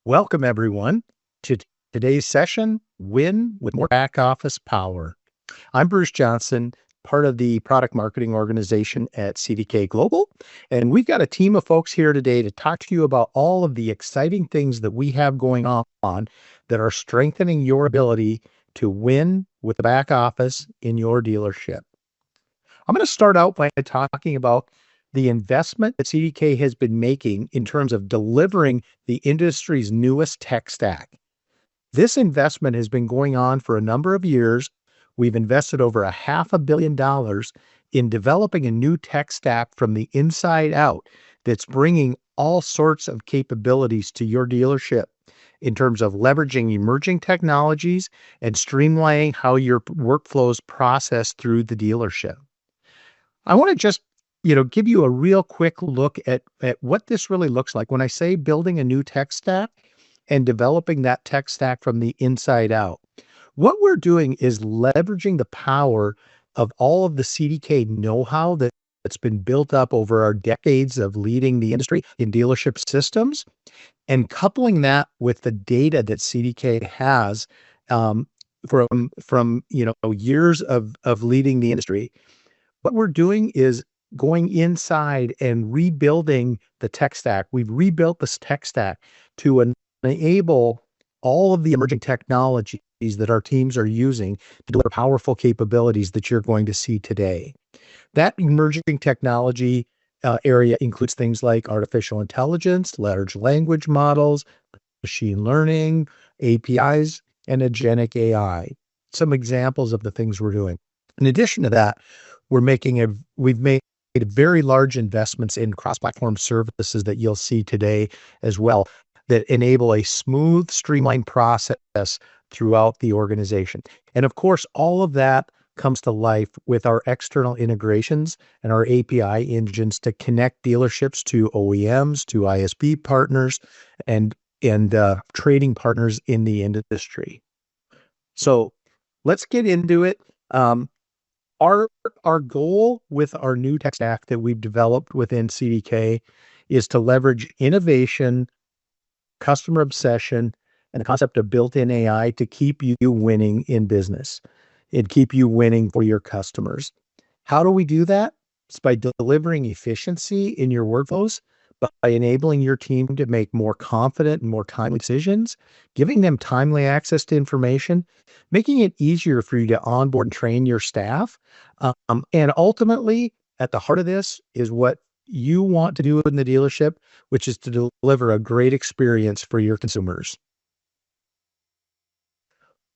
Welcome, everyone, to today's session, Win with More Back Office Power. I'm Bruce Johnson, part of the product marketing organization at CDK Global, and we've got a team of folks here today to talk to you about all of the exciting things that we have going on that are strengthening your ability to win with the back office in your dealership. I'm going to start out by talking about the investment that CDK has been making in terms of delivering the industry's newest tech stack. This investment has been going on for a number of years. We've invested over $500 million in developing a new tech stack from the inside out that's bringing all sorts of capabilities to your dealership in terms of leveraging emerging technologies and streamlining how your workflows process through the dealership. I want to just, give you a real quick look at what this really looks like. When I say building a new tech stack and developing that tech stack from the inside out, what we're doing is leveraging the power of all of the CDK know-how that's been built up over our decades of leading the industry in dealership systems, and coupling that with the data that CDK has from years of leading the industry. What we're doing is going inside and rebuilding the tech stack. We've rebuilt this tech stack to enable all of the emerging technologies that our teams are using to deliver powerful capabilities that you're going to see today. That emerging technology area includes things like artificial intelligence, large language models, machine learning, APIs, and agentic AI. Some examples of the things we're doing. In addition to that, we've made very large investments in cross-platform services that you'll see today as well that enable a smooth, streamlined process throughout the organization. And of course, all of that comes to life with our external integrations and our API engines to connect dealerships to OEMs, to ISP partners, and trading partners in the industry. So let's get into it. Our goal with our new tech stack that we've developed within CDK is to leverage innovation, customer obsession, and the concept of built-in AI to keep you winning in business and keep you winning for your customers. How do we do that? It's by delivering efficiency in your workflows, by enabling your team to make more confident and more timely decisions, giving them timely access to information, making it easier for you to onboard and train your staff. And ultimately, at the heart of this is what you want to do in the dealership, which is to deliver a great experience for your consumers.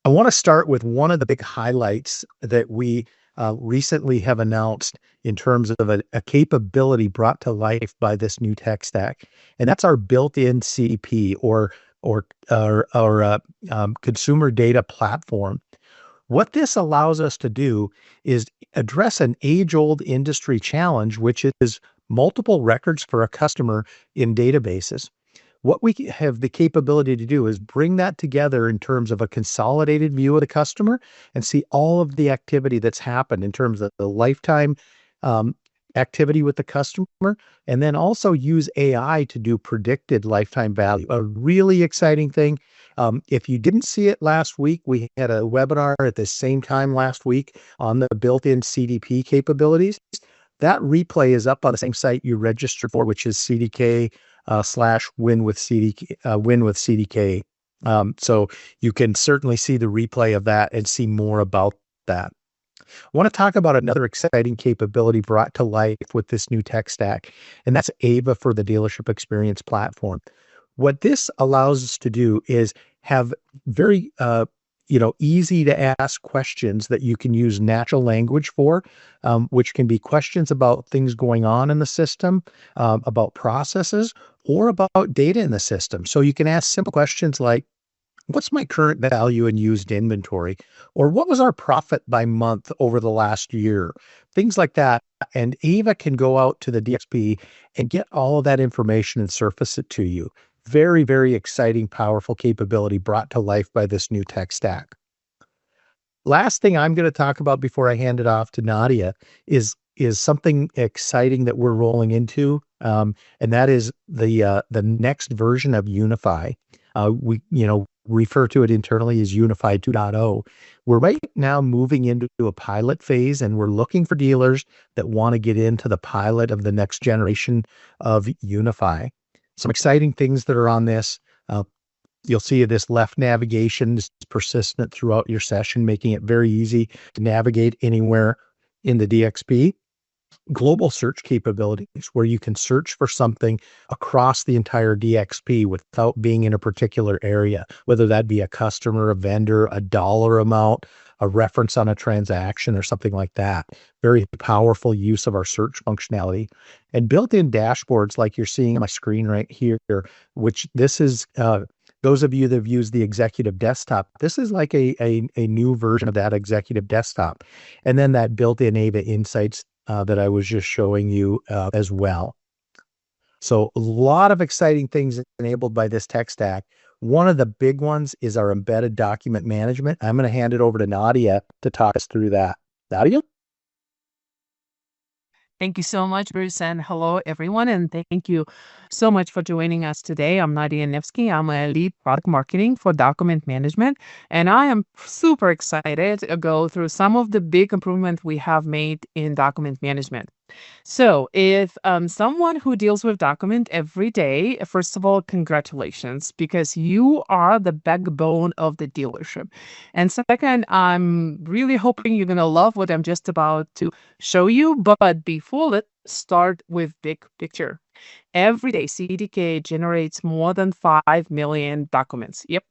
I want to start with one of the big highlights that we recently have announced in terms of a capability brought to life by this new tech stack, and that's our built-in CDP or consumer data platform. What this allows us to do is address an age-old industry challenge, which is multiple records for a customer in databases. What we have the capability to do is bring that together in terms of a consolidated view of the customer and see all of the activity that's happened in terms of the lifetime activity with the customer, and then also use AI to do predicted lifetime value. A really exciting thing. If you didn't see it last week, we had a webinar at the same time last week on the built-in CDP capabilities. That replay is up on the same site you registered for, which is CDK /Win with CDK. Win with CDK. So you can certainly see the replay of that and see more about that. I want to talk about another exciting capability brought to life with this new tech stack, and that's AVA for the Dealership Xperience Platform. What this allows us to do is have very easy to ask questions that you can use natural language for, which can be questions about things going on in the system, about processes, or about data in the system. So you can ask simple questions like, what's my current value in used inventory? Or what was our profit by month over the last year? Things like that. And Ava can go out to the DXP and get all of that information and surface it to you. Very, very exciting, powerful capability brought to life by this new tech stack. Last thing I'm going to talk about before I hand it off to Nadia is something exciting that we're rolling into and that is the next version of Unify. We refer to it internally as Unify 2.0. We're right now moving into a pilot phase, and we're looking for dealers that want to get into the pilot of the next generation of Unify. Some exciting things that are on this. Uh, You'll see this left navigation is persistent throughout your session, making it very easy to navigate anywhere in the DXP. Global search capabilities where you can search for something across the entire DXP without being in a particular area, whether that be a customer, a vendor, a dollar amount, a reference on a transaction, or something like that. Very powerful use of our search functionality. And built-in dashboards like you're seeing on my screen right here, which this is those of you that have used the executive desktop, this is like a new version of that executive desktop. And then that built-in AVA Insights that I was just showing you as well. So a lot of exciting things enabled by this tech stack. One of the big ones is our embedded document management. I'm going to hand it over to Nadia to talk us through that. Nadia? Thank you so much, Bruce, and hello, everyone, and thank you so much for joining us today. I'm Nadia Nevsky. I'm a lead product marketing for document management, and I am super excited to go through some of the big improvements we have made in document management. So, if someone who deals with document every day, first of all, congratulations, because you are the backbone of the dealership. And second, I'm really hoping you're going to love what I'm just about to show you. But before, let's start with big picture. Every day, CDK generates more than 5 million documents. Yep.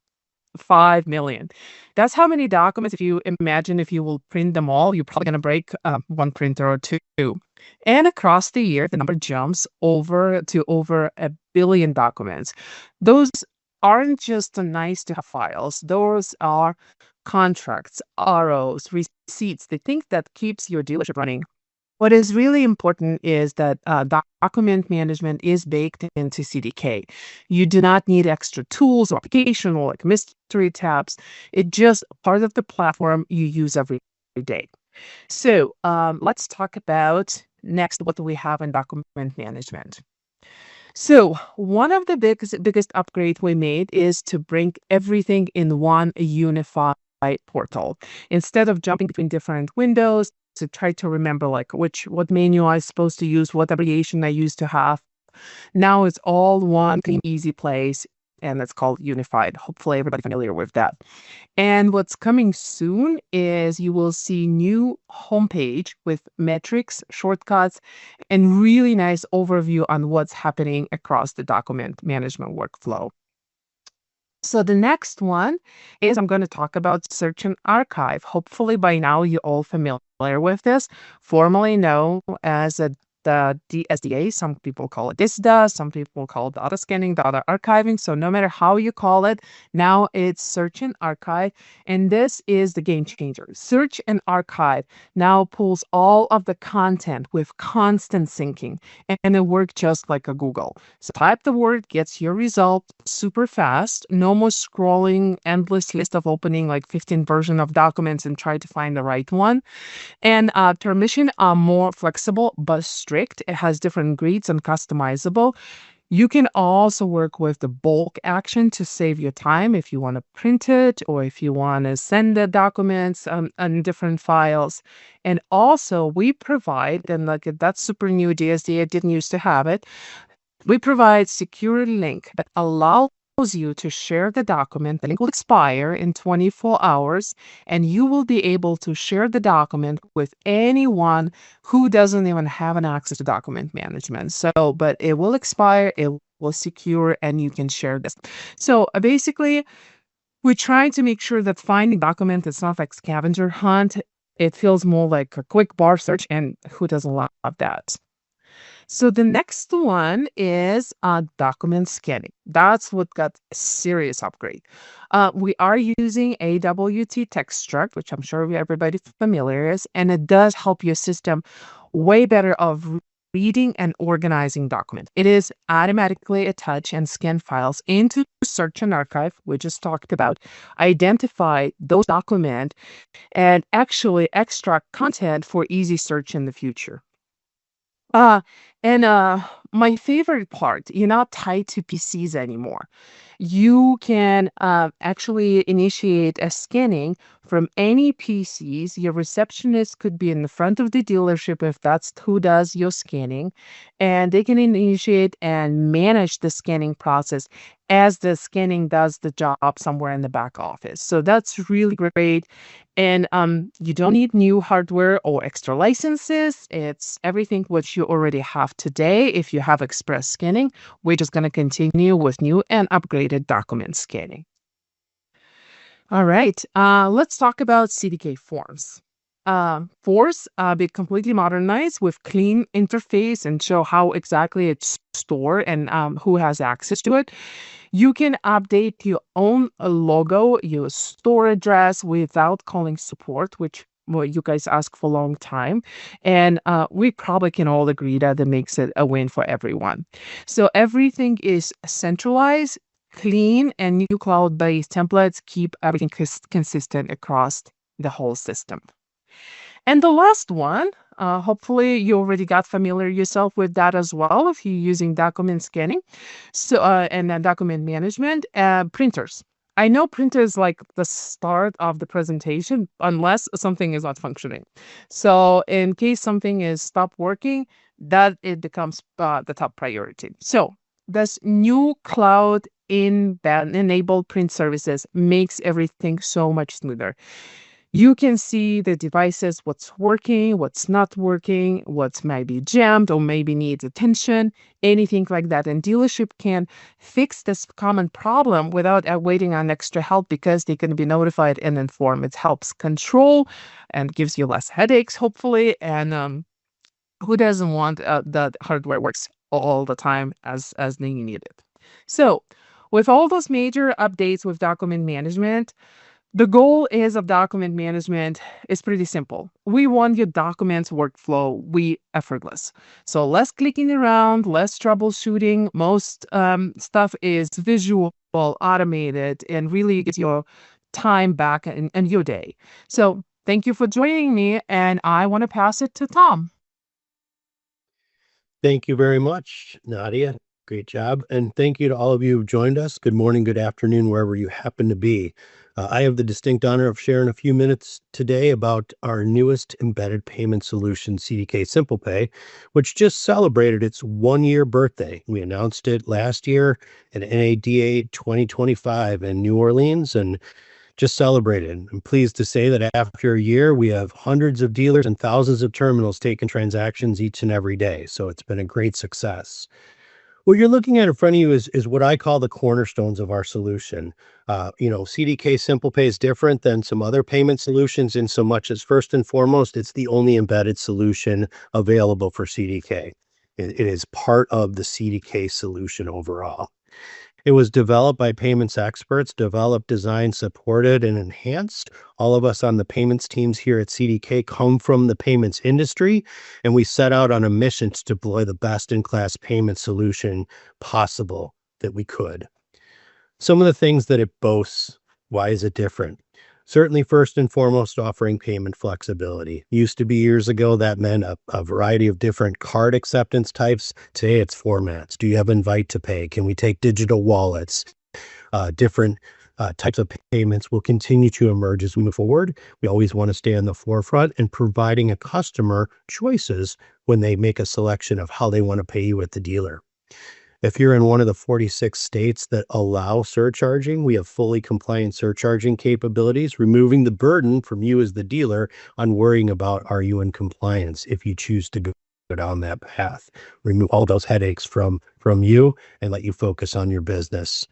5 million. That's how many documents, if you imagine if you will print them all, you're probably going to break one printer or two. And across the year, the number jumps over to over 1 billion documents. Those aren't just nice to have files. Those are contracts, ROs, receipts, the things that keeps your dealership running. What is really important is that document management is baked into CDK. You do not need extra tools or application or like mystery tabs. It's just part of the platform you use every day. So let's talk about next what do we have in document management. So one of the biggest upgrades we made is to bring everything in one unified portal. Instead of jumping between different windows to try to remember like what menu I'm supposed to use, what abbreviation I used to have. Now it's all one clean, easy place, and it's called Unified. Hopefully everybody familiar with that. And what's coming soon is you will see new homepage with metrics, shortcuts, and really nice overview on what's happening across the document management workflow. So the next one is I'm going to talk about search and archive. Hopefully by now you're all familiar with this, formerly known as the DSDA. Some people call it DISDA, some people call it data scanning, data archiving. So no matter how you call it, now it's search and archive. And this is the game changer. Search and archive now pulls all of the content with constant syncing, and it works just like a Google. So type the word, gets your result super fast. No more scrolling endless list of opening like 15 version of documents and try to find the right one. And permission are more flexible but strict. It has different grades and customizable. You can also work with the bulk action to save your time if you want to print it or if you want to send the documents on different files. And also we provide, and like that's super new DSD, I didn't used to have it. We provide secure link that allows you to share the document. The link will expire in 24 hours, and you will be able to share the document with anyone who doesn't even have an access to document management. So, but it will expire, it will secure, and you can share this. So basically, we're trying to make sure that finding document is not like scavenger hunt. It feels more like a quick bar search, and who doesn't love that? So the next one is document scanning. That's what got a serious upgrade. We are using AWT Textstruct, which I'm sure everybody familiar is, and it does help your system way better of reading and organizing document. It is automatically attach and scan files into search and archive, we just talked about, identify those documents, and actually extract content for easy search in the future. And my favorite part, you're not tied to PCs anymore. You can actually initiate a scanning from any PCs. Your receptionist could be in the front of the dealership if that's who does your scanning, and they can initiate and manage the scanning process as the scanning does the job somewhere in the back office. So that's really great. And you don't need new hardware or extra licenses. It's everything what you already have today. If you have express scanning, we're just going to continue with new and upgraded document scanning. All right, let's talk about CDK forms. Forms be completely modernized with clean interface and show how exactly it's stored and who has access to it. You can update your own logo, your store address without calling support, which well, you guys ask for a long time. And we probably can all agree that it makes it a win for everyone. So everything is centralized, clean, and new cloud-based templates keep everything consistent across the whole system. And the last one, hopefully you already got familiar yourself with that as well if you're using document scanning, so and then document management, printers. I know printers like the start of the presentation unless something is not functioning. So in case something is stopped working, that it becomes the top priority. So this new cloud in that enabled print services makes everything so much smoother. You can see the devices, what's working, what's not working, what might be jammed or maybe needs attention, anything like that. And dealership can fix this common problem without waiting on extra help because they can be notified and informed. It helps control and gives you less headaches, hopefully. And who doesn't want that hardware works all the time as they need it? So with all those major updates with document management, the goal is of document management is pretty simple. We want your documents workflow we effortless. So less clicking around, less troubleshooting. Most stuff is visual, automated, and really gives your time back and your day. So thank you for joining me, and I want to pass it to Tom. Thank you very much, Nadia. Great job. And thank you to all of you who've joined us. Good morning, good afternoon, wherever you happen to be. I have the distinct honor of sharing a few minutes today about our newest embedded payment solution, CDK SimplePay, which just celebrated its 1-year birthday. We announced it last year at NADA 2025 in New Orleans, and just celebrated. I'm pleased to say that after a year, we have hundreds of dealers and thousands of terminals taking transactions each and every day. So it's been a great success. What you're looking at in front of you is what I call the cornerstones of our solution. CDK SimplePay is different than some other payment solutions in so much as first and foremost, it's the only embedded solution available for CDK. It is part of the CDK solution overall. It was developed by payments experts, developed, designed, supported, and enhanced. All of us on the payments teams here at CDK come from the payments industry, and we set out on a mission to deploy the best-in-class payment solution possible that we could. Some of the things that it boasts, why is it different? Certainly, first and foremost, offering payment flexibility. Used to be years ago, that meant a variety of different card acceptance types. Today, it's formats. Do you have Invite to Pay? Can we take digital wallets? Different types of payments will continue to emerge as we move forward. We always want to stay on the forefront and providing a customer choices when they make a selection of how they want to pay you at the dealer. If you're in one of the 46 states that allow surcharging, we have fully compliant surcharging capabilities, removing the burden from you as the dealer on worrying about are you in compliance if you choose to go down that path. Remove all those headaches from you and let you focus on your business.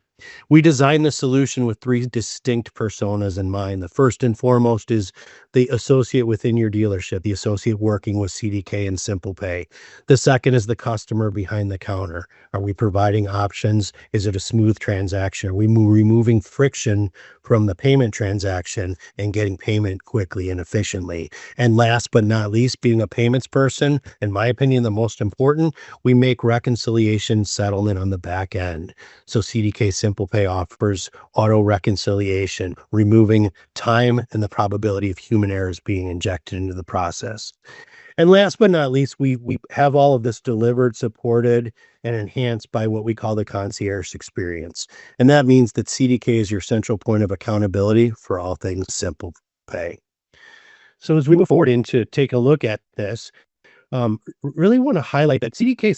We designed the solution with 3 distinct personas in mind. The first and foremost is the associate within your dealership, the associate working with CDK and SimplePay. The second is the customer behind the counter. Are we providing options? Is it a smooth transaction? Are we removing friction from the payment transaction and getting payment quickly and efficiently? And last but not least, being a payments person, in my opinion, the most important, we make reconciliation settlement on the back end. So CDK SimplePay offers auto reconciliation, removing time and the probability of human errors being injected into the process. And last but not least, we have all of this delivered, supported, and enhanced by what we call the concierge experience. And that means that CDK is your central point of accountability for all things Simple Pay. So as we move forward into take a look at this, really want to highlight that CDK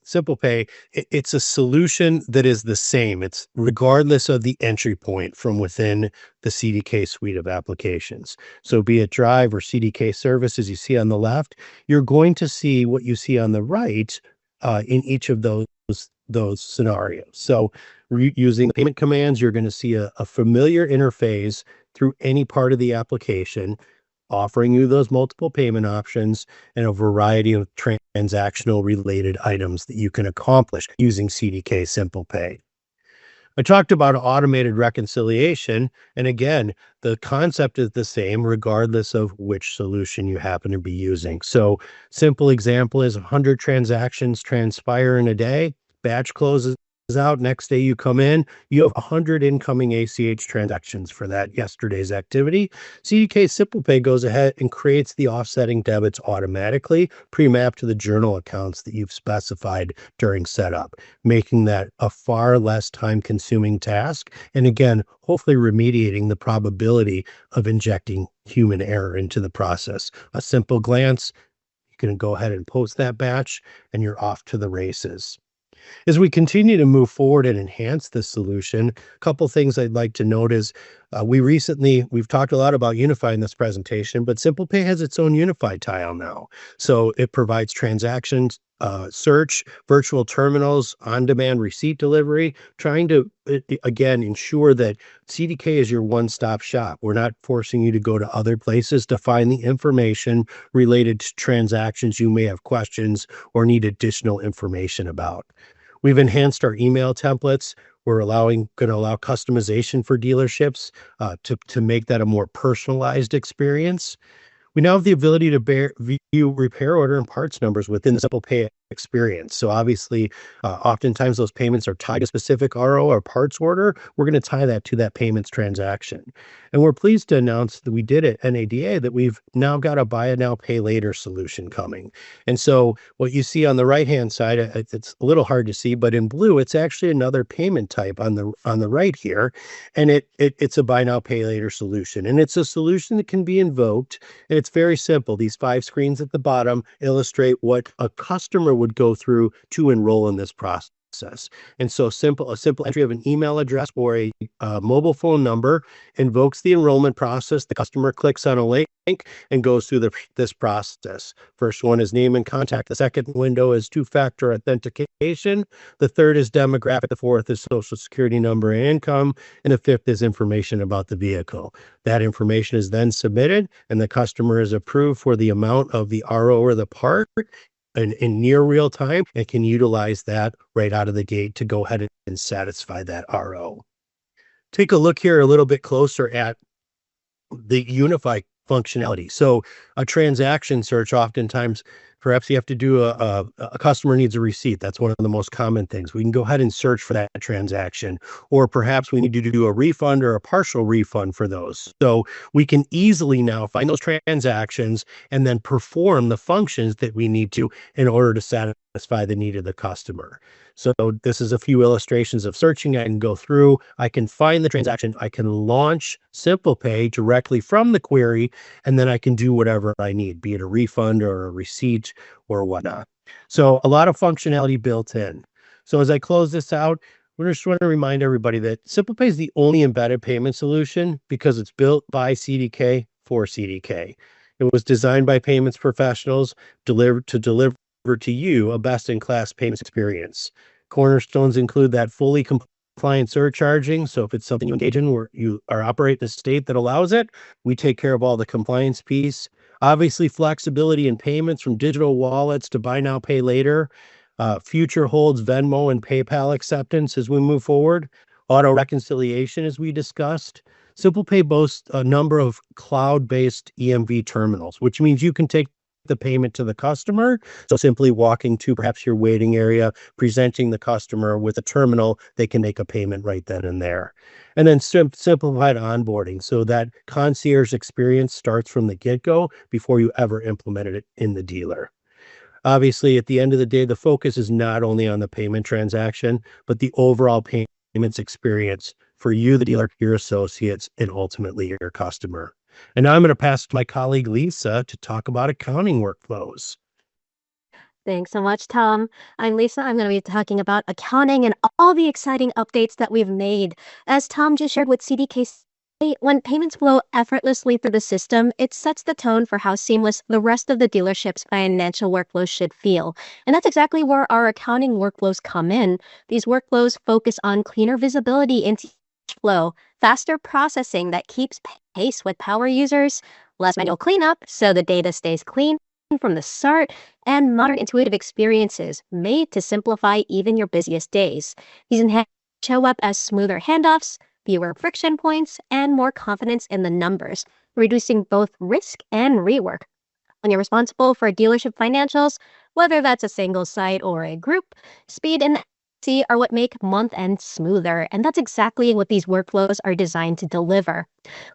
Simple Pay, it's a solution that is the same. It's regardless of the entry point from within the CDK suite of applications. So be it Drive or CDK Services you see on the left, you're going to see what you see on the right in each of those scenarios. So using the payment commands, you're going to see a familiar interface through any part of the application, offering you those multiple payment options and a variety of transactional related items that you can accomplish using CDK Simple Pay. I talked about automated reconciliation, and again, the concept is the same regardless of which solution you happen to be using. So, simple example is 100 transactions transpire in a day, batch closes out, next day you come in, you have 100 incoming ACH transactions for that yesterday's activity. CDK SimplePay goes ahead and creates the offsetting debits automatically, pre-mapped to the journal accounts that you've specified during setup, making that a far less time-consuming task, and again, hopefully remediating the probability of injecting human error into the process. A simple glance, you can go ahead and post that batch, and you're off to the races. As we continue to move forward and enhance this solution, a couple things I'd like to note is we've talked a lot about Unify in this presentation, but SimplePay has its own Unified tile now. So it provides transactions, search, virtual terminals, on-demand receipt delivery, trying to, again, ensure that CDK is your one-stop shop. We're not forcing you to go to other places to find the information related to transactions you may have questions or need additional information about. We've enhanced our email templates. We're going to allow customization for dealerships to make that a more personalized experience. We now have the ability to view repair order and parts numbers within the SimplePay experience. So obviously, oftentimes those payments are tied to specific RO or parts order. We're going to tie that to that payments transaction. And we're pleased to announce that we did at NADA that we've now got a buy it now, pay later solution coming. And so what you see on the right-hand side, it's a little hard to see, but in blue, it's actually another payment type on the right here. And it's a buy now, pay later solution. And it's a solution that can be invoked. And it's very simple. These 5 screens at the bottom illustrate what a customer would go through to enroll in this process. And so a simple entry of an email address or a mobile phone number invokes the enrollment process. The customer clicks on a link and goes through this process. First one is name and contact. The second window is 2-factor authentication. The third is demographic. The fourth is social security number and income. And the fifth is information about the vehicle. That information is then submitted and the customer is approved for the amount of the RO or the part in near real time and can utilize that right out of the gate to go ahead and satisfy that RO. Take a look here a little bit closer at the Unify functionality. So a transaction search, oftentimes, perhaps you have to do a customer needs a receipt. That's one of the most common things. We can go ahead and search for that transaction, or perhaps we need to do a refund or a partial refund for those. So we can easily now find those transactions and then perform the functions that we need to in order to satisfy the need of the customer. So this is a few illustrations of searching. I can go through, I can find the transaction, I can launch SimplePay directly from the query, and then I can do whatever I need, be it a refund or a receipt or whatnot. So a lot of functionality built in. So as I close this out, we just want to remind everybody that SimplePay is the only embedded payment solution because it's built by CDK for CDK. It was designed by payments professionals to deliver to you a best-in-class payments experience. Cornerstones include that fully compliant surcharging. So if it's something you engage in where you are operate in a state that allows it, we take care of all the compliance piece. Obviously, flexibility in payments from digital wallets to buy now, pay later. Future holds Venmo and PayPal acceptance as we move forward. Auto reconciliation, as we discussed. SimplePay boasts a number of cloud-based EMV terminals, which means you can take the payment to the customer. So simply walking to perhaps your waiting area, presenting the customer with a terminal, they can make a payment right then and there. And then simplified onboarding. So that concierge experience starts from the get-go before you ever implemented it in the dealer. Obviously, at the end of the day, the focus is not only on the payment transaction, but the overall payments experience for you, the dealer, your associates, and ultimately your customer. And now I'm going to pass to my colleague Lisa to talk about accounting workflows. Thanks so much, Tom. I'm Lisa. I'm going to be talking about accounting and all the exciting updates that we've made. As Tom just shared with CDK, when payments flow effortlessly through the system, it sets the tone for how seamless the rest of the dealership's financial workflows should feel. And that's exactly where our accounting workflows come in. These workflows focus on cleaner visibility into each flow, faster processing that keeps pace with power users, less manual cleanup so the data stays clean from the start, and modern intuitive experiences made to simplify even your busiest days. These enhancements show up as smoother handoffs, fewer friction points, and more confidence in the numbers, reducing both risk and rework. When you're responsible for dealership financials, whether that's a single site or a group, speed and accuracy are what make month end smoother, and that's exactly what these workflows are designed to deliver.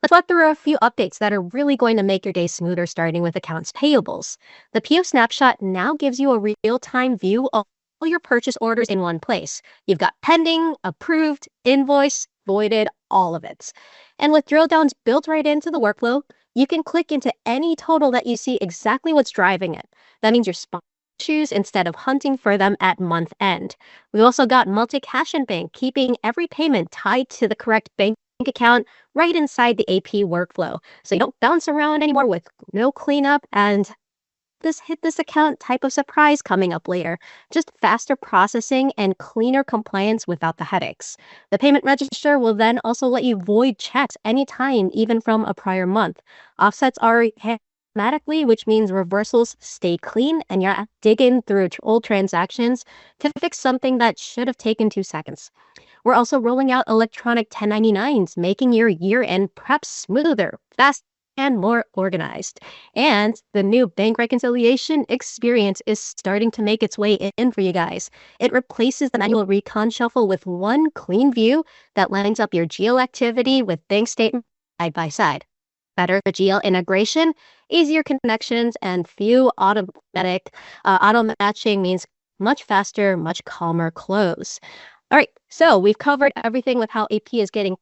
Let's walk through a few updates that are really going to make your day smoother, starting with accounts payables. The PO snapshot now gives you a real-time view of all your purchase orders in one place. You've got pending, approved, invoice, voided, all of it. And with drill downs built right into the workflow, you can click into any total that you see exactly what's driving it. That means you're spotting issues instead of hunting for them at month end. We've also got multi-cash and bank, keeping every payment tied to the correct bank account right inside the AP workflow. So you don't bounce around anymore with no cleanup and hit this account type of surprise coming up later. Just faster processing and cleaner compliance without the headaches. The payment register will then also let you void checks anytime, even from a prior month. Offsets are automatically, which means reversals stay clean and you're not digging through old transactions to fix something that should have taken 2 seconds. We're also rolling out electronic 1099s, making your year-end prep smoother, faster, and more organized. And the new bank reconciliation experience is starting to make its way in for you guys. It replaces the manual recon shuffle with one clean view that lines up your GL activity with bank statement side by side. Better GL integration, easier connections, and few automatic auto matching means much faster, much calmer close. All right, so we've covered everything with how AP is getting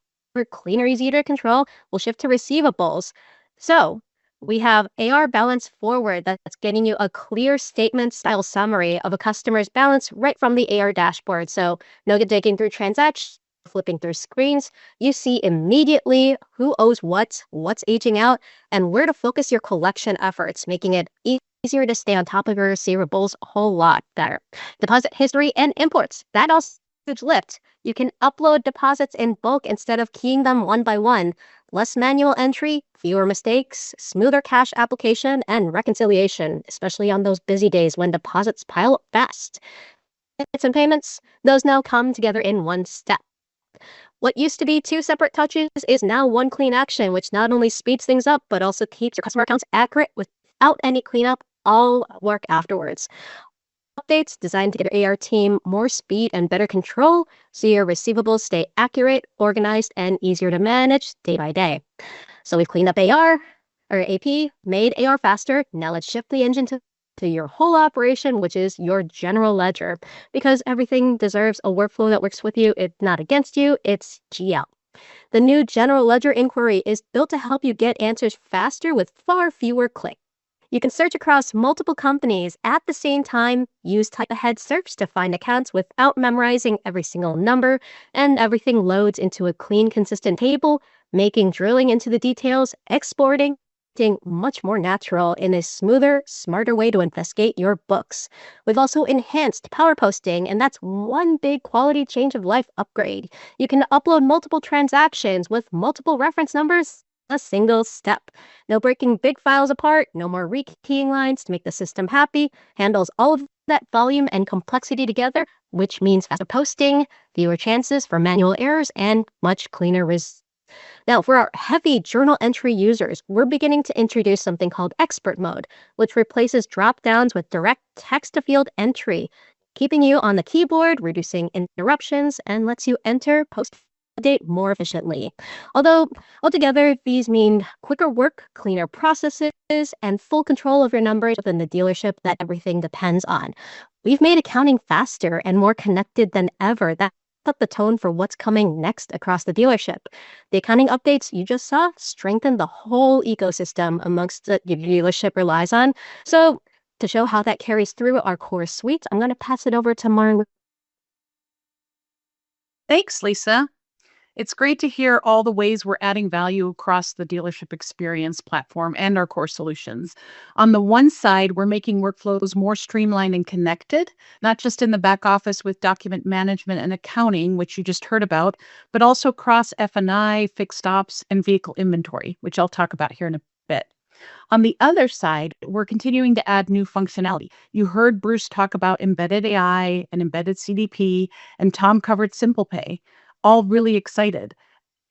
cleaner, easier to control. We'll shift to receivables. So we have AR balance forward that's getting you a clear statement style summary of a customer's balance right from the AR dashboard. So no digging through transactions, flipping through screens. You see immediately who owes what, what's aging out, and where to focus your collection efforts, making it easier to stay on top of your receivables a whole lot better. Deposit history and imports. That also lift. You can upload deposits in bulk instead of keying them one by one. Less manual entry, fewer mistakes, smoother cash application, and reconciliation, especially on those busy days when deposits pile up fast. And payments, those now come together in one step. What used to be 2 separate touches is now one clean action, which not only speeds things up, but also keeps your customer accounts accurate without any cleanup, all work afterwards. Updates designed to give your AR team more speed and better control so your receivables stay accurate, organized, and easier to manage day by day. So we've cleaned up AP, made AR faster. Now let's shift the engine to your whole operation, which is your general ledger, because everything deserves a workflow that works with you. It's not against you, it's GL. The new general ledger inquiry is built to help you get answers faster with far fewer clicks. You can search across multiple companies at the same time, use type-ahead search to find accounts without memorizing every single number, and everything loads into a clean, consistent table, making drilling into the details, exporting, much more natural in a smoother, smarter way to investigate your books. We've also enhanced power posting, and that's one big quality change of life upgrade. You can upload multiple transactions with multiple reference numbers a single step. No breaking big files apart, no more rekeying lines to make the system happy, handles all of that volume and complexity together, which means faster posting, fewer chances for manual errors, and much cleaner results. Now, for our heavy journal entry users, we're beginning to introduce something called Expert Mode, which replaces drop-downs with direct text-to-field entry, keeping you on the keyboard, reducing interruptions, and lets you enter post-update more efficiently. Although, altogether, these mean quicker work, cleaner processes, and full control of your numbers within the dealership that everything depends on. We've made accounting faster and more connected than ever. That set the tone for what's coming next across the dealership. The accounting updates you just saw strengthen the whole ecosystem amongst the your dealership relies on. So, to show how that carries through our core suite, I'm going to pass it over to Marn. Thanks, Lisa. It's great to hear all the ways we're adding value across the Dealership Experience Platform and our core solutions. On the one side, we're making workflows more streamlined and connected, not just in the back office with document management and accounting, which you just heard about, but also across F&I, fixed ops, and vehicle inventory, which I'll talk about here in a bit. On the other side, we're continuing to add new functionality. You heard Bruce talk about embedded AI and embedded CDP, and Tom covered SimplePay. All really excited.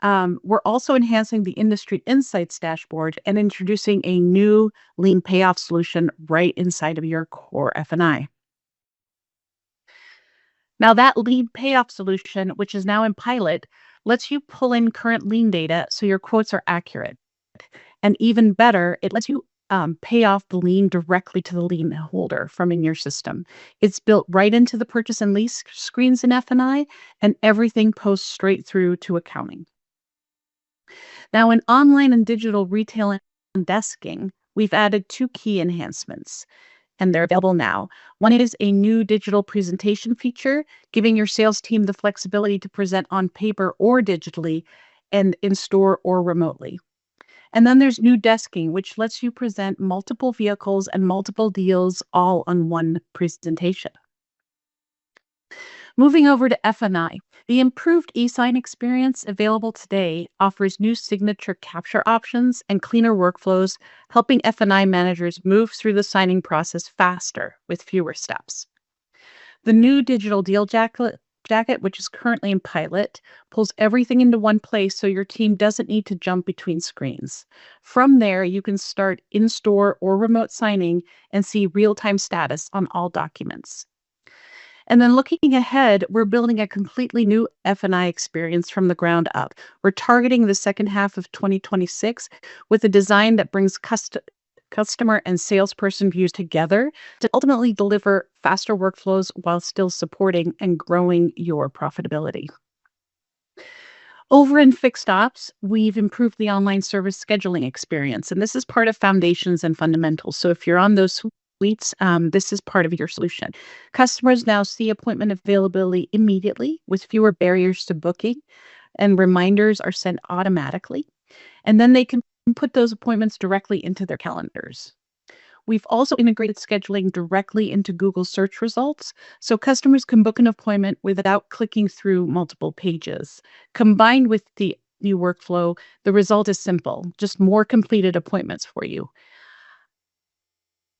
We're also enhancing the industry insights dashboard and introducing a new lean payoff solution right inside of your core F&I. Now, that lean payoff solution, which is now in pilot, lets you pull in current lien data so your quotes are accurate. And even better, it lets you pay off the lien directly to the lien holder from in your system. It's built right into the purchase and lease screens in F&I, and everything posts straight through to accounting. Now, in online and digital retail and desking, we've added two key enhancements, and they're available now. One is a new digital presentation feature, giving your sales team the flexibility to present on paper or digitally and in store or remotely. And then there's new desking, which lets you present multiple vehicles and multiple deals all on one presentation. Moving over to F&I, the improved e-sign experience available today offers new signature capture options and cleaner workflows, helping F&I managers move through the signing process faster with fewer steps. The new digital deal jacket, which is currently in pilot, pulls everything into one place so your team doesn't need to jump between screens. From there, you can start in-store or remote signing and see real-time status on all documents. And then looking ahead, we're building a completely new F&I experience from the ground up. We're targeting the second half of 2026 with a design that brings customer and salesperson views together to ultimately deliver faster workflows while still supporting and growing your profitability. Over in fixed ops, we've improved the online service scheduling experience, and this is part of foundations and fundamentals. So if you're on those suites, this is part of your solution. Customers now see appointment availability immediately with fewer barriers to booking, and reminders are sent automatically. And then they can put those appointments directly into their calendars. We've also integrated scheduling directly into Google search results, so customers can book an appointment without clicking through multiple pages. Combined with the new workflow, the result is simple, just more completed appointments for you.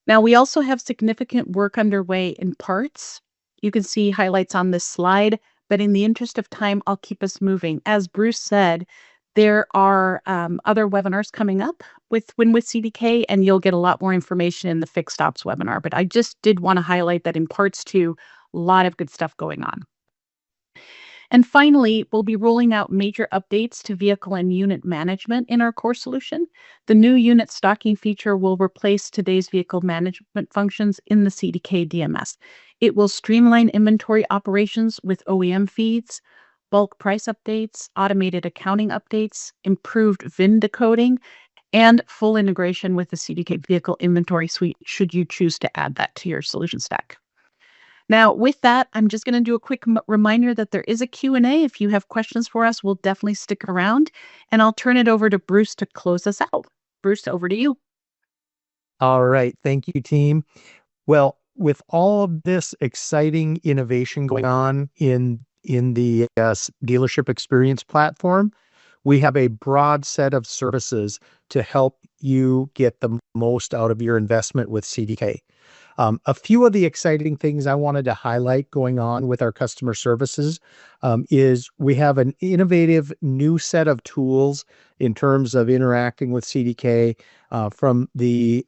Now, we also have significant work underway in parts. You can see highlights on this slide, but in the interest of time, I'll keep us moving. As Bruce said, there are other webinars coming up with Win With CDK, and you'll get a lot more information in the Fixed Ops webinar. But I just did want to highlight that in parts 2, a lot of good stuff going on. And finally, we'll be rolling out major updates to vehicle and unit management in our core solution. The new unit stocking feature will replace today's vehicle management functions in the CDK DMS. It will streamline inventory operations with OEM feeds, bulk price updates, automated accounting updates, improved VIN decoding, and full integration with the CDK Vehicle Inventory Suite should you choose to add that to your solution stack. Now, with that, I'm just going to do a quick reminder that there is a Q&A. If you have questions for us, we'll definitely stick around, and I'll turn it over to Bruce to close us out. Bruce, over to you. All right. Thank you, team. Well, with all of this exciting innovation going on in the Dealership Experience Platform, we have a broad set of services to help you get the most out of your investment with CDK. A few of the exciting things I wanted to highlight going on with our customer services is we have an innovative new set of tools in terms of interacting with CDK from the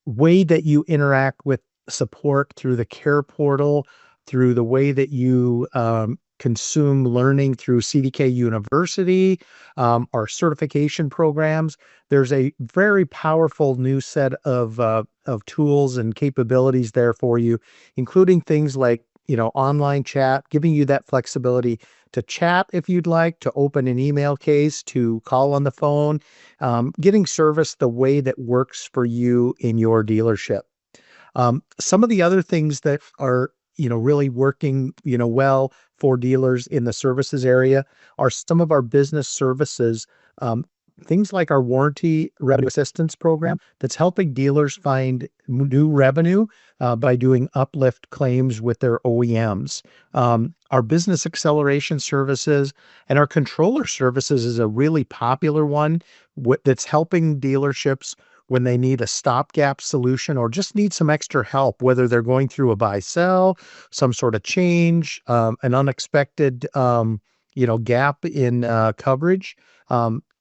way that you interact with support through the care portal, through the way that you consume learning through CDK University, our certification programs. There's a very powerful new set of tools and capabilities there for you, including things like online chat, giving you that flexibility to chat if you'd like, to open an email case, to call on the phone, getting service the way that works for you in your dealership. Some of the other things that are really working well for dealers in the services area are some of our business services. Things like our warranty revenue assistance program that's helping dealers find new revenue by doing uplift claims with their OEMs. Our business acceleration services and our controller services is a really popular one that's helping dealerships when they need a stopgap solution or just need some extra help, whether they're going through a buy-sell, some sort of change, an unexpected gap in coverage.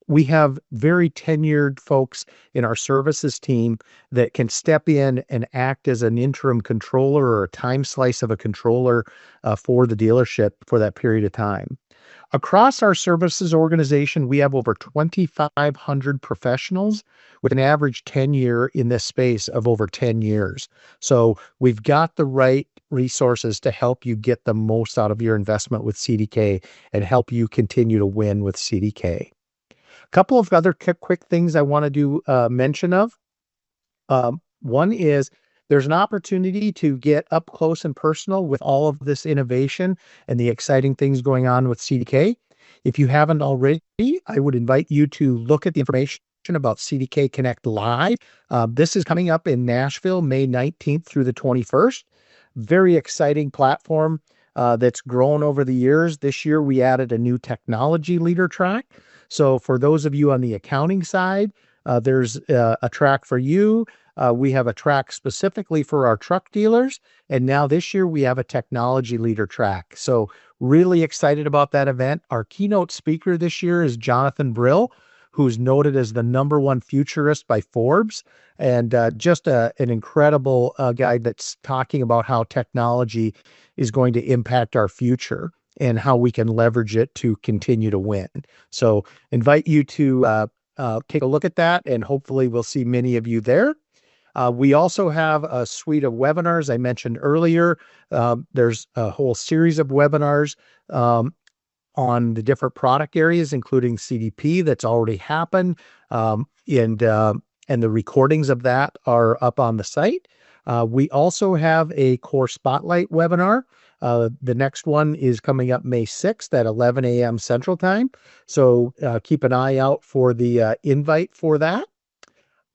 We have very tenured folks in our services team that can step in and act as an interim controller or a time slice of a controller for the dealership for that period of time. Across our services organization, we have over 2,500 professionals with an average tenure in this space of over 10 years. So we've got the right resources to help you get the most out of your investment with CDK and help you continue to win with CDK. Couple of other quick things I want to do mention of. One is there's an opportunity to get up close and personal with all of this innovation and the exciting things going on with CDK. If you haven't already, I would invite you to look at the information about CDK Connect Live. This is coming up in Nashville, May 19th through the 21st. Very exciting platform that's grown over the years. This year, we added a new technology leader track. So for those of you on the accounting side, there's a track for you. We have a track specifically for our truck dealers. And now this year we have a technology leader track. So really excited about that event. Our keynote speaker this year is Jonathan Brill, who's noted as the #1 futurist by Forbes, and just an incredible guy that's talking about how technology is going to impact our future and how we can leverage it to continue to win. So invite you to take a look at that, and hopefully we'll see many of you there. We also have a suite of webinars I mentioned earlier. There's a whole series of webinars on the different product areas, including CDP that's already happened. And the recordings of that are up on the site. We also have a core spotlight webinar. The next one is coming up May 6th at 11 a.m. Central Time. So keep an eye out for the invite for that.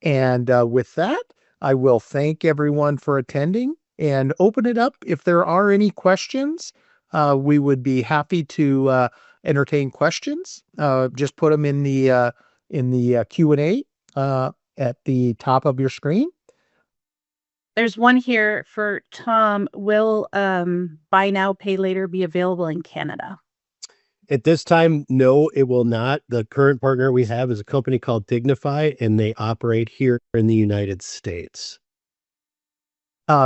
And with that, I will thank everyone for attending and open it up. If there are any questions, we would be happy to entertain questions. Just put them in the Q&A at the top of your screen. There's one here for Tom. Will buy now, pay later be available in Canada? At this time, no, it will not. The current partner we have is a company called Dignify, and they operate here in the United States.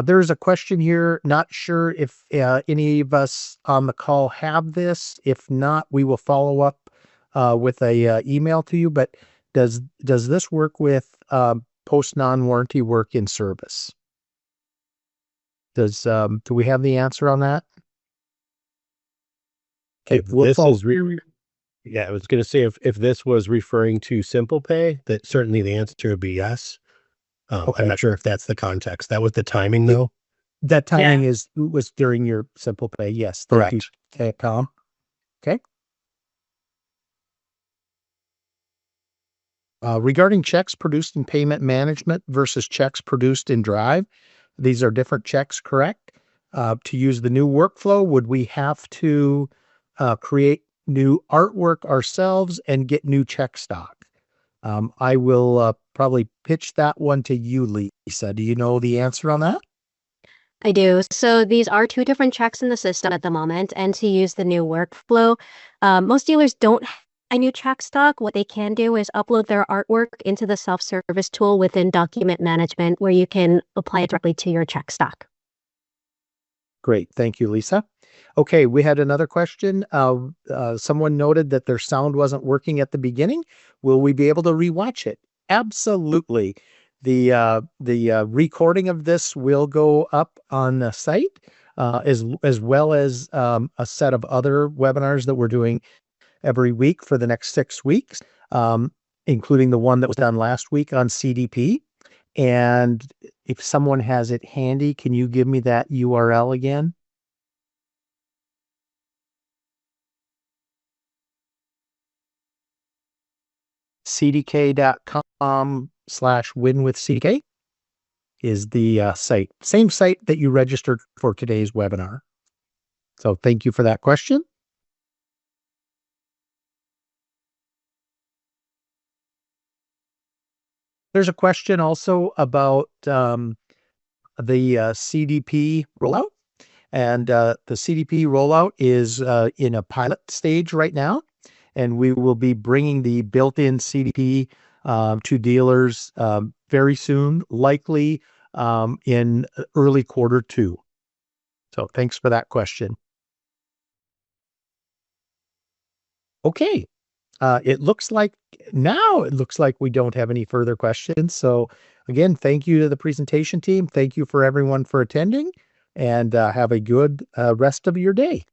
There's a question here. Not sure if any of us on the call have this. If not, we will follow up with a email to you. But does this work with post non-warranty work in service? Do we have the answer on that? Okay, I was going to say if this was referring to SimplePay, that certainly the answer would be yes. Okay. I'm not sure if that's the context. That was the timing, though. That timing was during your SimplePay. Yes, correct. Okay, Tom. Okay. Regarding checks produced in payment management versus checks produced in Drive, these are different checks, correct? To use the new workflow, would we have to create new artwork ourselves and get new check stock? I will probably pitch that one to you, Lisa. Do you know the answer on that? I do. So these are two different checks in the system at the moment, and to use the new workflow, most dealers don't have a new check stock. What they can do is upload their artwork into the self-service tool within document management, where you can apply it directly to your check stock. Great. Thank you, Lisa. Okay, we had another question. Someone noted that their sound wasn't working at the beginning. Will we be able to rewatch it? Absolutely. The recording of this will go up on the site, as well as a set of other webinars that we're doing every week for the next 6 weeks, including the one that was done last week on CDP. And if someone has it handy, can you give me that URL again? cdk.com/win with CDK is the site. Same site that you registered for today's webinar. So thank you for that question. There's a question also about the CDP rollout. And the CDP rollout is in a pilot stage right now. And we will be bringing the built-in CDP to dealers very soon, likely in early Q2. So thanks for that question. Okay. It looks like we don't have any further questions. So again, thank you to the presentation team. Thank you for everyone for attending, and have a good rest of your day.